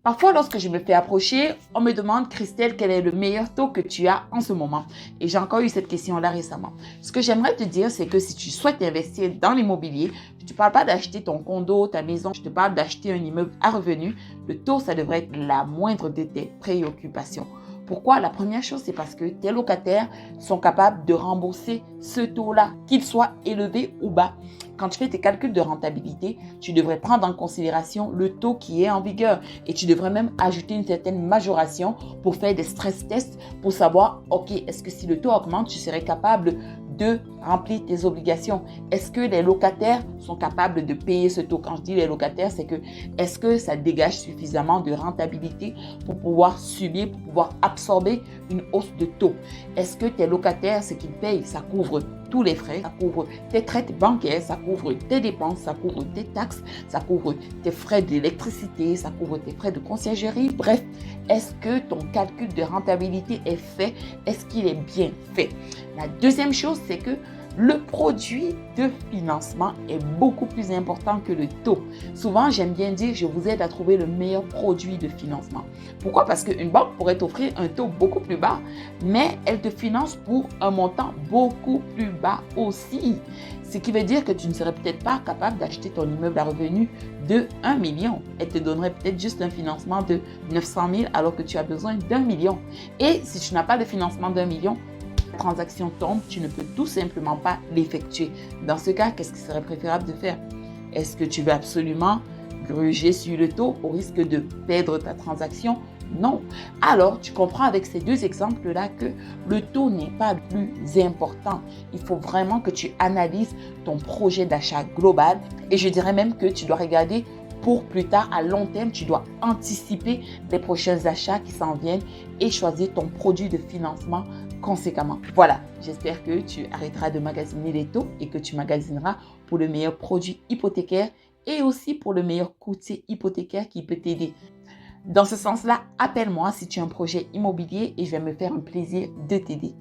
Parfois, lorsque je me fais approcher, on me demande, Christelle, quel est le meilleur taux que tu as en ce moment? Et j'ai encore eu cette question-là récemment. Ce que j'aimerais te dire, c'est que si tu souhaites investir dans l'immobilier, je ne te parle pas d'acheter ton condo, ta maison, je te parle d'acheter un immeuble à revenu, le taux, ça devrait être la moindre de tes préoccupations. Pourquoi? La première chose, c'est parce que tes locataires sont capables de rembourser ce taux-là, qu'il soit élevé ou bas. Quand tu fais tes calculs de rentabilité, tu devrais prendre en considération le taux qui est en vigueur et tu devrais même ajouter une certaine majoration pour faire des stress tests pour savoir, ok, est-ce que si le taux augmente, tu serais capable de remplir tes obligations? Est-ce que les locataires sont capables de payer ce taux? Quand je dis les locataires, c'est que est-ce que ça dégage suffisamment de rentabilité pour pouvoir subir, pour pouvoir absorber une hausse de taux? Est-ce que tes locataires, ce qu'ils payent, ça couvre tous les frais, ça couvre tes traites bancaires, ça couvre tes dépenses, ça couvre tes taxes, ça couvre tes frais d'électricité, ça couvre tes frais de conciergerie. Bref, est-ce que ton calcul de rentabilité est fait? Est-ce qu'il est bien fait? La deuxième chose, c'est que le produit de financement est beaucoup plus important que le taux. Souvent, j'aime bien dire, je vous aide à trouver le meilleur produit de financement. Pourquoi? Parce qu'une banque pourrait t'offrir un taux beaucoup plus bas, mais elle te finance pour un montant beaucoup plus bas aussi. Ce qui veut dire que tu ne serais peut-être pas capable d'acheter ton immeuble à revenu de 1 million. Elle te donnerait peut-être juste un financement de 900 000 alors que tu as besoin d'1 million. Et si tu n'as pas de financement d'1 million, transaction tombe, tu ne peux tout simplement pas l'effectuer. Dans ce cas, qu'est-ce qui serait préférable de faire? Est-ce que tu veux absolument gruger sur le taux au risque de perdre ta transaction? Non. Alors, tu comprends avec ces deux exemples-là que le taux n'est pas le plus important. Il faut vraiment que tu analyses ton projet d'achat global et je dirais même que tu dois regarder pour plus tard, à long terme, tu dois anticiper les prochains achats qui s'en viennent et choisir ton produit de financement conséquemment. Voilà, j'espère que tu arrêteras de magasiner les taux et que tu magasineras pour le meilleur produit hypothécaire et aussi pour le meilleur courtier hypothécaire qui peut t'aider. Dans ce sens-là, appelle-moi si tu as un projet immobilier et je vais me faire un plaisir de t'aider.